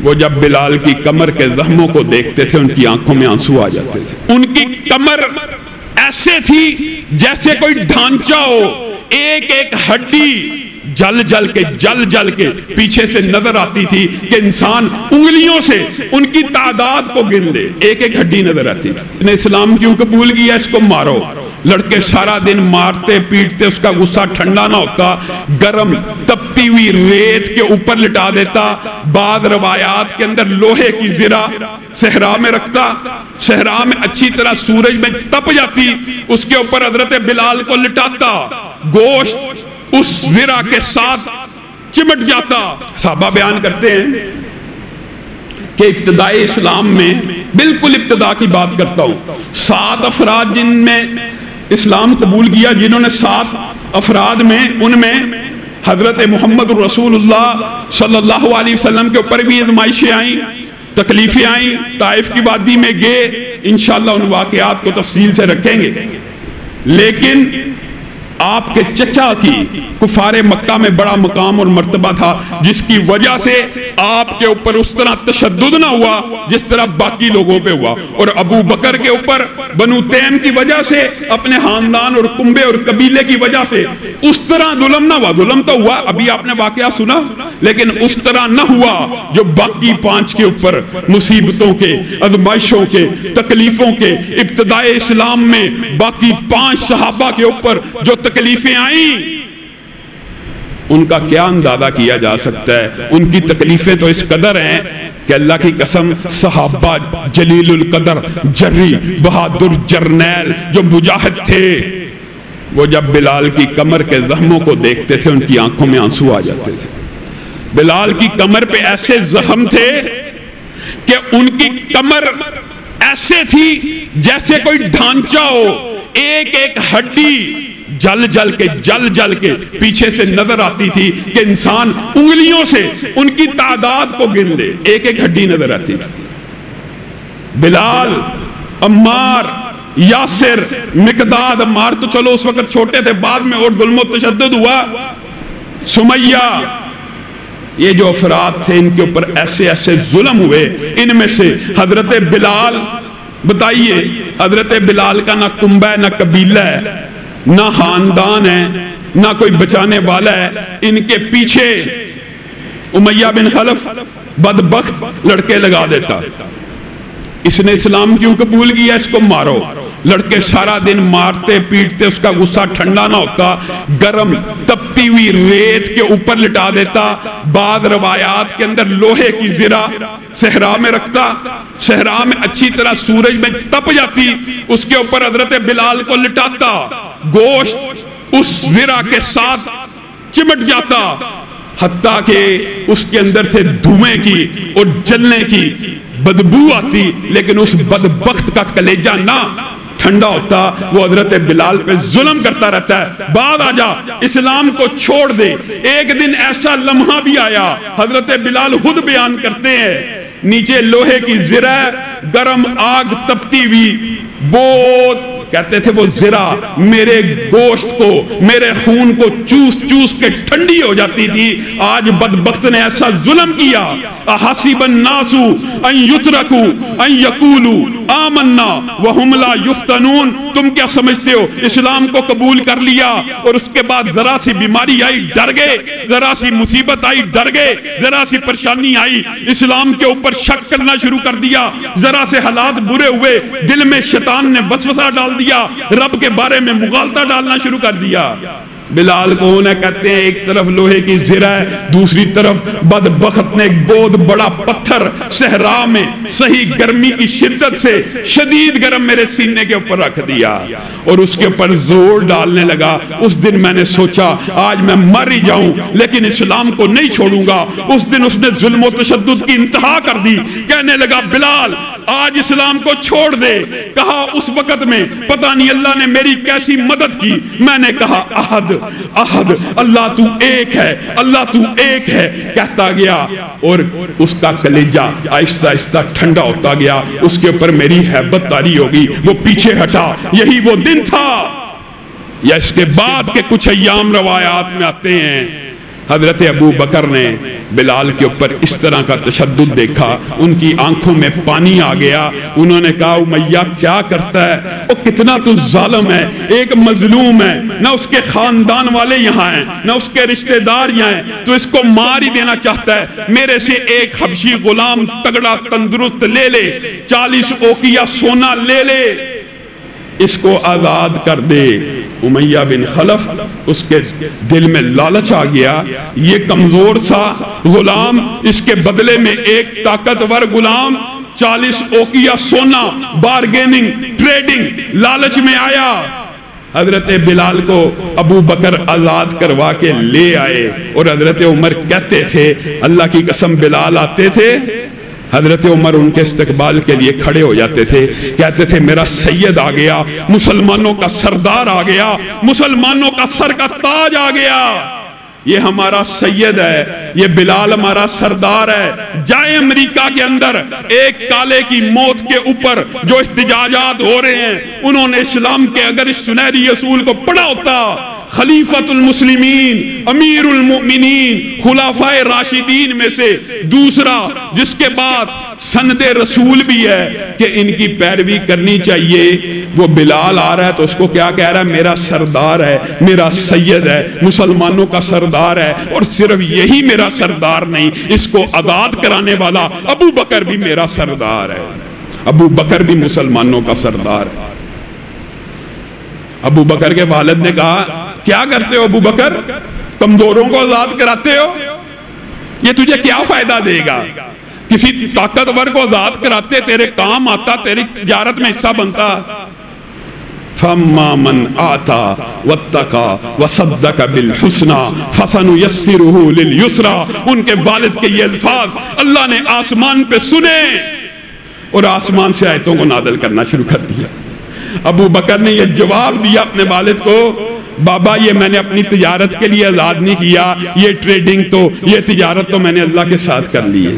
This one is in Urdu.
وہ جب بلال کی کمر کے زخموں کو دیکھتے تھے ان کی آنکھوں میں آنسو آ جاتے تھے۔ ان کی کمر ایسے تھی جیسے کوئی ڈھانچہ ہو، ایک ایک ہڈی جل جل کے پیچھے سے نظر آتی تھی کہ انسان انگلیوں سے ان کی تعداد کو گن لے، ایک ایک ہڈی نظر آتی تھی۔ نے اسلام کیوں قبول کیا؟ اس کو مارو۔ لڑکے سارا دن مارتے پیٹتے، اس کا غصہ ٹھنڈا نہ ہوتا، گرم تپتی ہوئی ریت کے اوپر لٹا دیتا، بعض روایات کے اندر لوہے کی زرہ صحرا میں رکھتا، صحرا میں اچھی طرح سورج میں تپ جاتی، اس کے اوپر حضرت بلال کو لٹاتا، گوشت اس زرہ کے ساتھ چمٹ جاتا۔ صحابہ بیان کرتے ہیں کہ ابتدائی اسلام میں، بالکل ابتدا کی بات کرتا ہوں، 7 افراد جن میں اسلام قبول کیا، جنہوں نے 7 افراد میں، ان میں حضرت محمد رسول اللہ صلی اللہ علیہ وسلم کے اوپر بھی آزمائشیں آئیں، تکلیفیں آئیں، طائف کی وادی میں گئے، انشاءاللہ ان واقعات کو تفصیل سے رکھیں گے۔ لیکن آپ کے چچا کی کفار مکہ میں بڑا مقام اور مرتبہ تھا، جس کی وجہ سے آپ کے اوپر اس طرح تشدد نہ ہوا جس طرح باقی لوگوں پہ ہوا، اور ابو بکر کے اوپر بنو تیم کی وجہ سے، اپنے خاندان اور کنبے اور قبیلے کی وجہ سے اس طرح ظلم نہ ہوا۔ ظلم تو ہوا، ابھی آپ نے واقعہ سنا، لیکن اس طرح نہ ہوا جو باقی 5 کے اوپر مصیبتوں کے، آزمائشوں کے، تکلیفوں کے۔ ابتدائے اسلام میں باقی 5 صحابہ کے اوپر جو تکلیفیں آئیں، ان کا کیا اندازہ کیا جا سکتا ہے؟ ان کی تکلیفیں تو اس قدر ہیں کہ اللہ کی قسم، صحابہ جلیل القدر، جری بہادر جرنیل جو مجاہد تھے، وہ جب بلال کی کمر کے زخموں کو دیکھتے تھے ان کی آنکھوں میں آنسو آ جاتے تھے۔ بلال کی کمر پہ ایسے زخم تھے کہ ان کی کمر ایسے تھی جیسے کوئی ڈھانچہ ہو، ایک ایک ہڈی جل جل کے پیچھے سے نظر آتی تھی کہ انسان انگلیوں سے ان کی تعداد کو گن لے، ایک ایک ہڈی نظر آتی تھی۔ بلال، عمار، یاسر، مقداد، عمار تو چلو اس وقت چھوٹے تھے، بعد میں اور ظلم و تشدد ہوا، سمیہ، یہ جو افراد تھے ان کے اوپر ایسے ایسے ظلم ہوئے۔ ان میں سے حضرت بلال، بتائیے، حضرت بلال کا نہ کنبہ ہے، نہ قبیلہ ہے، نہ خاندان ہے، نہ کوئی بچانے والا ہے۔ ان کے پیچھے امیہ بن خلف بدبخت لڑکے لگا دیتا۔ اس نے اسلام کیوں قبول کیا؟ اس کو مارو۔ لڑکے سارا دن مارتے پیٹتے، اس کا غصہ ٹھنڈا نہ ہوتا، گرم تپتی ہوئی ریت کے اوپر لٹا دیتا، بعض روایات کے اندر لوہے کی زرہ صحرا میں رکھتا، صحرا میں اچھی طرح سورج میں تپ جاتی، اس کے اوپر حضرت بلال کو لٹاتا، گوشت اس زرہ کے ساتھ چمٹ جاتا، حتیٰ کہ اس کے اندر سے دھوئیں کی اور جلنے کی بدبو آتی، لیکن اس بدبخت کا کلیجہ نہ ٹھنڈا ہوتا، وہ حضرت بلال پہ ظلم کرتا رہتا ہے۔ بعد آ جا، اسلام کو چھوڑ دے۔ ایک دن ایسا لمحہ بھی آیا، حضرت بلال خود بیان کرتے ہیں، نیچے لوہے کی زرہ، گرم آگ تپتی ہوئی، بہت کہتے تھے وہ زرہ میرے گوشت کو، میرے خون کو چوس چوس کے ٹھنڈی ہو جاتی تھی۔ آج بدبخت نے ایسا ظلم کیا، احسب الناس ان یترکوا ان یقولوا آمنا وہم لا یفتنون۔ تم کیا سمجھتے ہو اسلام کو قبول کر لیا اور اس کے بعد ذرا سی بیماری آئی ڈر گئے، ذرا سی مصیبت آئی ڈر گئے، ذرا سی پریشانی آئی اسلام کے اوپر شک کرنا شروع کر دیا، ذرا سے حالات برے ہوئے دل میں شیطان نے وسوسہ ڈال دیا، رب کے بارے میں مغالطہ ڈالنا شروع کر دیا۔ بلال کو انہیں کہتے ہیں ایک طرف لوہے کی زرہ ہے، دوسری طرف بدبخت نے ایک بہت بڑا پتھر صحرا میں صحیح گرمی کی شدت سے شدید گرم میرے سینے کے اوپر رکھ دیا اور اس کے اوپر زور ڈالنے لگا۔ اس دن میں نے سوچا آج میں مر ہی جاؤں لیکن اسلام کو نہیں چھوڑوں گا۔ اس دن اس نے ظلم و تشدد کی انتہا کر دی، کہنے لگا بلال آج اسلام کو چھوڑ دے۔ کہا اس وقت میں پتہ نہیں اللہ نے میری کیسی مدد کی، میں نے کہا احد احد، اللہ تو ایک ہے، اللہ تو ایک ہے کہتا گیا، اور اس کا کلیجہ آہستہ آہستہ ٹھنڈا ہوتا گیا، اس کے اوپر میری ہیبت طاری ہوگی، وہ پیچھے ہٹا۔ یہی وہ دن تھا یا اس کے بعد کے کچھ ایام روایات میں آتے ہیں حضرت ابو بکر نے بلال کے اوپر اس طرح کا تشدد دیکھا، ان کی آنکھوں میں پانی آ گیا، انہوں نے کہا امیہ کیا کرتا ہے، وہ کتنا تو ظالم ہے، ایک مظلوم ہے، نہ اس کے خاندان والے یہاں ہیں نہ اس کے رشتہ دار یہاں ہیں، تو اس کو مار ہی دینا چاہتا ہے، میرے سے ایک حبشی غلام تگڑا تندرست لے لے، 40 اوقیہ سونا لے لے، اس کو آزاد کر دے۔ امیہ بن خلف اس کے دل میں لالچ آ گیا، یہ کمزور سا غلام، اس کے بدلے میں ایک طاقتور غلام، 40 اوقیہ سونا، بارگیننگ، ٹریڈنگ، لالچ میں آیا۔ حضرت بلال کو ابو بکر آزاد کروا کے لے آئے، اور حضرت عمر کہتے تھے، اللہ کی قسم بلال آتے تھے، حضرت عمر ان کے استقبال کے لیے کھڑے ہو جاتے تھے، کہتے تھے میرا سید آ گیا، مسلمانوں کا سردار آ گیا، مسلمانوں کا سر کا تاج آ گیا، یہ ہمارا سید ہے، یہ بلال ہمارا سردار ہے۔ جائے امریکہ کے اندر ایک کالے کی موت کے اوپر جو احتجاجات ہو رہے ہیں، انہوں نے اسلام کے اگر اس سنہری اصول کو پڑھا ہوتا، خلیفۃ المسلمین، امیر المؤمنین، خلفائے راشدین میں سے دوسرا، جس کے بعد سند رسول بھی ہے کہ ان کی پیروی کرنی چاہیے، وہ بلال آ رہا ہے تو اس کو کیا کہہ رہا ہے، میرا سردار ہے، میرا سید ہے، مسلمانوں کا سردار ہے، اور صرف یہی میرا سردار نہیں، اس کو آزاد کرانے والا ابو بکر بھی میرا سردار ہے، ابو بکر بھی مسلمانوں کا سردار ہے۔ ابو بکر کے والد نے کہا کیا کرتے ہو ابو بکر، کمزوروں کو آزاد کراتے ہو، یہ تجھے کیا فائدہ دے گا، کسی طاقتور کو آزاد کراتے تیرے کام آتا، تیری تجارت میں حصہ بنتا۔ فَأَمَّا مَنْ آتَى وَاتَّقَى وَصَدَّقَ بِالْحُسْنَى فَسَنُيَسِّرُهُ لِلْيُسْرَى، ان کے والد کے یہ الفاظ اللہ نے آسمان پہ سنے اور آسمان سے آیتوں کو نازل کرنا شروع کر دیا۔ ابو بکر نے یہ جواب دیا اپنے والد کو، بابا یہ میں نے اپنی تجارت کے لیے آزاد نہیں کیا، یہ ٹریڈنگ تو، یہ تجارت تو میں نے اللہ کے ساتھ کر لی ہے۔